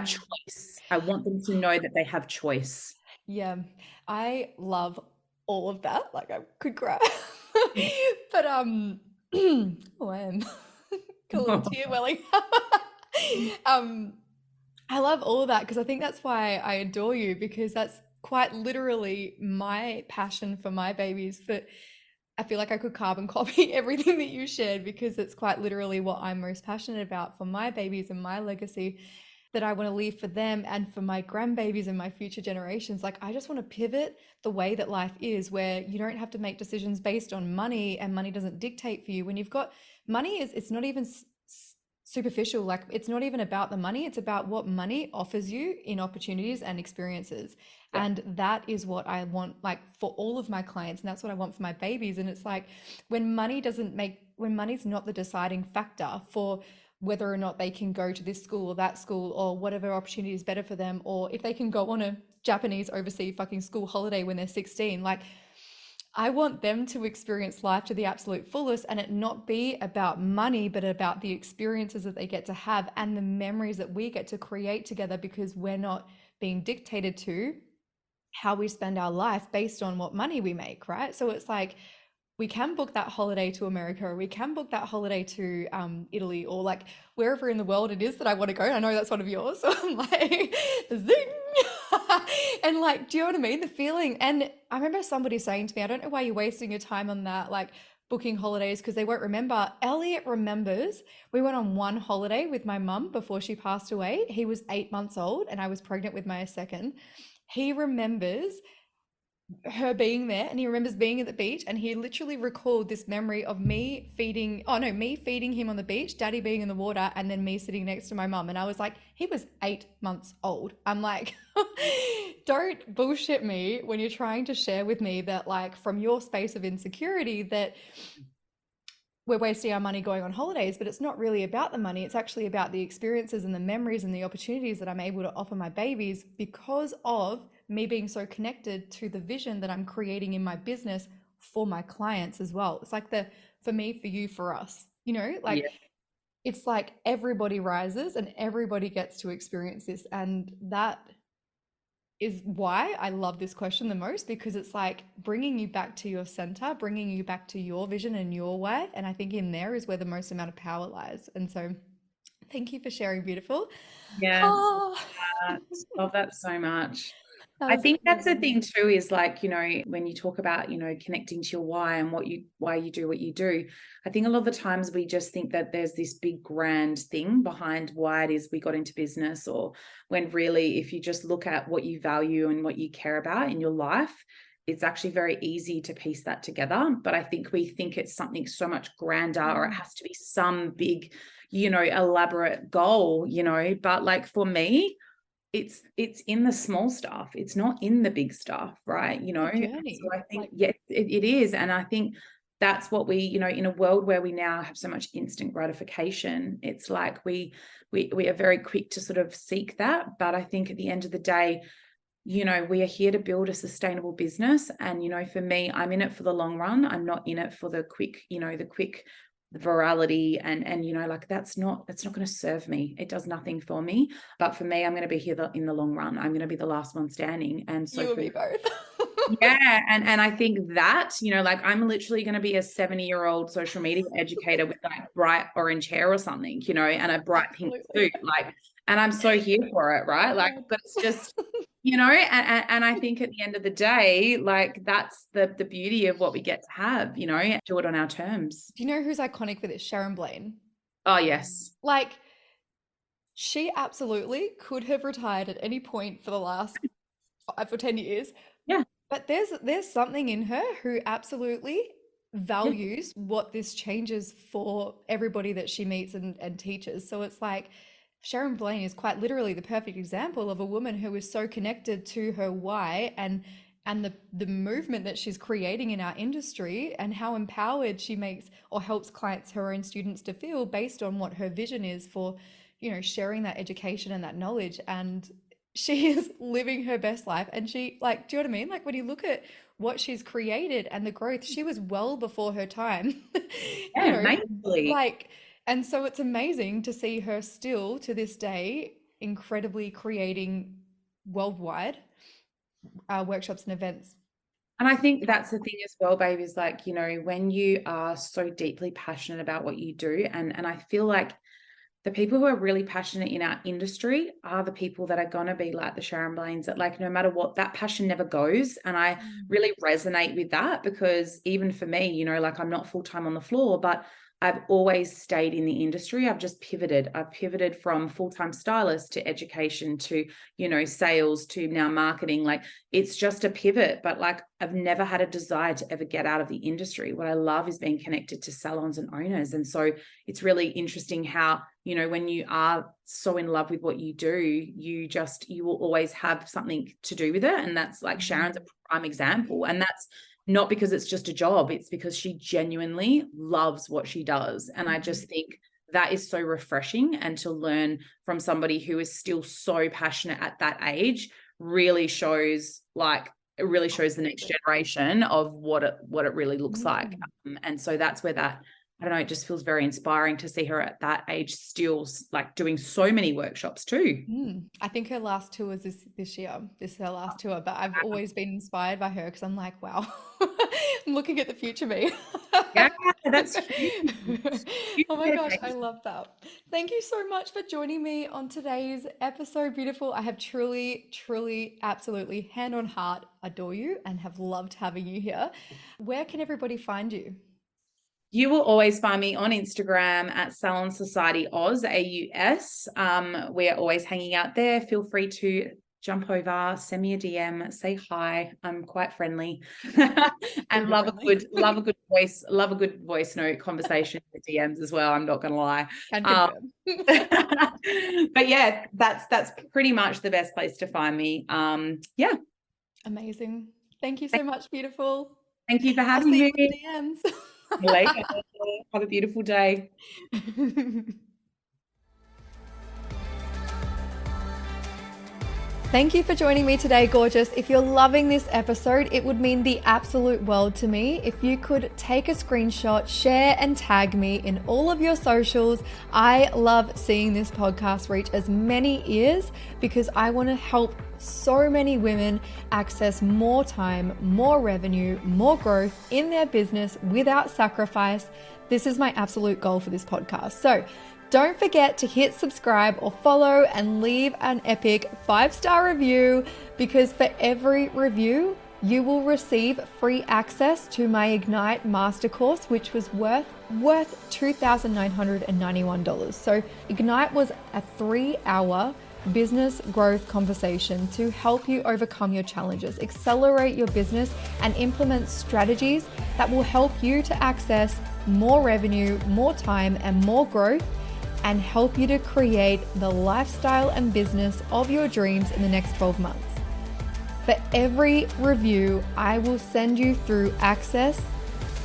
choice. I want them to know that they have choice. Yeah, I love all of that. Like I could cry. But oh, I am got a little tear welling. um I love all of that because I think that's why I adore you, because that's quite literally my passion for my babies. For I feel like I could carbon copy everything that you shared because it's quite literally what I'm most passionate about for my babies and my legacy that I want to leave for them and for my grandbabies and my future generations. Like, I just want to pivot the way that life is, where you don't have to make decisions based on money and money doesn't dictate for you. When you've got money, it's not even superficial. Like, it's not even about the money, it's about what money offers you in opportunities and experiences. Yeah. And that is what I want, like, for all of my clients, and that's what I want for my babies. And it's like, when money's not the deciding factor for whether or not they can go to this school or that school or whatever opportunity is better for them, or if they can go on a Japanese overseas fucking school holiday when they're 16. Like, I want them to experience life to the absolute fullest and it not be about money, but about the experiences that they get to have and the memories that we get to create together, because we're not being dictated to how we spend our life based on what money we make, right? So it's like, we can book that holiday to America, or we can book that holiday to Italy, or like wherever in the world it is that I want to go. I know that's one of yours. So I'm like, zing. And like, do you know what I mean? The feeling. And I remember somebody saying to me, I don't know why you're wasting your time on that, like booking holidays, because they won't remember. Elliot remembers. We went on one holiday with my mum before she passed away. He was 8 months old and I was pregnant with my second. He remembers her being there, and he remembers being at the beach, and he literally recalled this memory of me feeding him on the beach, daddy being in the water, and then me sitting next to my mum. And I was like, he was 8 months old. I'm like, don't bullshit me when you're trying to share with me that, like, from your space of insecurity, that we're wasting our money going on holidays. But it's not really about the money. It's actually about the experiences and the memories and the opportunities that I'm able to offer my babies because of me being so connected to the vision that I'm creating in my business for my clients as well. It's like the for me, for you, for us, like, Yeah. it's like everybody rises and everybody gets to experience this. And that is why I love this question the most, because it's like bringing you back to your center, bringing you back to your vision and your way. And I think in there is where the most amount of power lies. And so thank you for sharing, beautiful. Yes. Oh, Love that so much. that I was think that's the amazing. thing too, is like, when you talk about, connecting to your why and why you do what you do, I think a lot of the times we just think that there's this big grand thing behind why it is we got into business, or when really, if you just look at what you value and what you care about in your life, it's actually very easy to piece that together. But I think we think it's something so much grander, or it has to be some big, elaborate goal, but like for me, it's in the small stuff. It's not in the big stuff, right? The So journey, I think, like, yes, it is. And I think that's what we, in a world where we now have so much instant gratification, it's like we are very quick to sort of seek that. But I think at the end of the day, we are here to build a sustainable business. And, for me, I'm in it for the long run. I'm not in it for the quick, the virality, and like that's not going to serve me. It does nothing for me. But for me, I'm going to be here in the long run. I'm going to be the last one standing. And so you and for me both. yeah, and I think that, like I'm literally going to be a 70-year-old social media educator with like bright orange hair or something, and a bright pink Absolutely. suit, like, and I'm so here for it, Oh right? my Like, God. but it's just, and I think at the end of the day, like that's the beauty of what we get to have, do it on our terms. Do you know who's iconic for this? Sharon Blaine. Oh, yes. Like, she absolutely could have retired at any point for the last 5 or 10 years. Yeah. But there's something in her who absolutely values what this changes for everybody that she meets and teaches. So it's like Sharon Blaine is quite literally the perfect example of a woman who is so connected to her why, and the movement that she's creating in our industry, and how empowered she makes or helps clients, her own students, to feel based on what her vision is for, sharing that education and that knowledge. And she is living her best life. And she, like, do you know what I mean? Like, when you look at what she's created and the growth, she was well before her time. you Yeah, know majorly. like, and so it's amazing to see her still to this day incredibly creating worldwide workshops and events. And I think that's the thing as well, babe, is like, when you are so deeply passionate about what you do, and I feel like the people who are really passionate in our industry are the people that are going to be like the Sharon Blaines, that like, no matter what, that passion never goes. And I really resonate with that, because even for me, you know, like I'm not full-time on the floor, but I've always stayed in the industry. I've just pivoted. I've pivoted from full-time stylist to education to, you know, sales to now marketing. Like it's just a pivot, but like I've never had a desire to ever get out of the industry. What I love is being connected to salons and owners. And so it's really interesting how, you know, when you are so in love with what you do, you will always have something to do with it. And that's like Sharon's a prime example. And that's not because it's just a job, it's because she genuinely loves what she does. And I just think that is so refreshing, and to learn from somebody who is still so passionate at that age really shows the next generation of what it really looks like. And so that's where that, I don't know, it just feels very inspiring to see her at that age still like doing so many workshops too. I think her last tour is this year. This is her last tour, but I've always been inspired by her because I'm like, wow, I'm looking at the future me. Yeah, that's huge. Oh my gosh, I love that. Thank you so much for joining me on today's episode. Beautiful. I have truly, truly, absolutely, hand on heart, adore you and have loved having you here. Where can everybody find you? You will always find me on Instagram at Salon Society Oz, AUS. We're always hanging out there. Feel free to jump over, send me a DM, say hi. I'm quite friendly and love a good voice note conversation with DMs as well. I'm not going to lie. Can confirm. But yeah, that's pretty much the best place to find me. Yeah. Amazing. Thank you so much, beautiful. Thank you for I'll having see me. you in the DMs. Later. Have a beautiful day. Thank you for joining me today, gorgeous. If you're loving this episode, it would mean the absolute world to me if you could take a screenshot, share and tag me in all of your socials. I love seeing this podcast reach as many ears because I want to help so many women access more time, more revenue, more growth in their business without sacrifice. This is my absolute goal for this podcast. So don't forget to hit subscribe or follow and leave an epic 5-star review, because for every review, you will receive free access to my Ignite Master Course, which was worth $2,991. So Ignite was a 3-hour business growth conversation to help you overcome your challenges, accelerate your business, and implement strategies that will help you to access more revenue, more time, and more growth, and help you to create the lifestyle and business of your dreams in the next 12 months. For every review, I will send you through access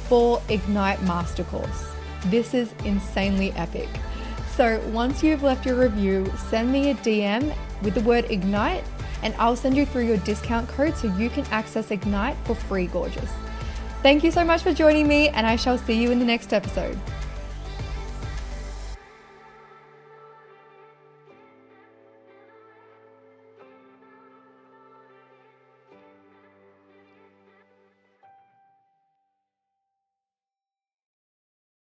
for Ignite Master Course. This is insanely epic. So once you've left your review, send me a DM with the word Ignite, and I'll send you through your discount code so you can access Ignite for free, gorgeous. Thank you so much for joining me, and I shall see you in the next episode.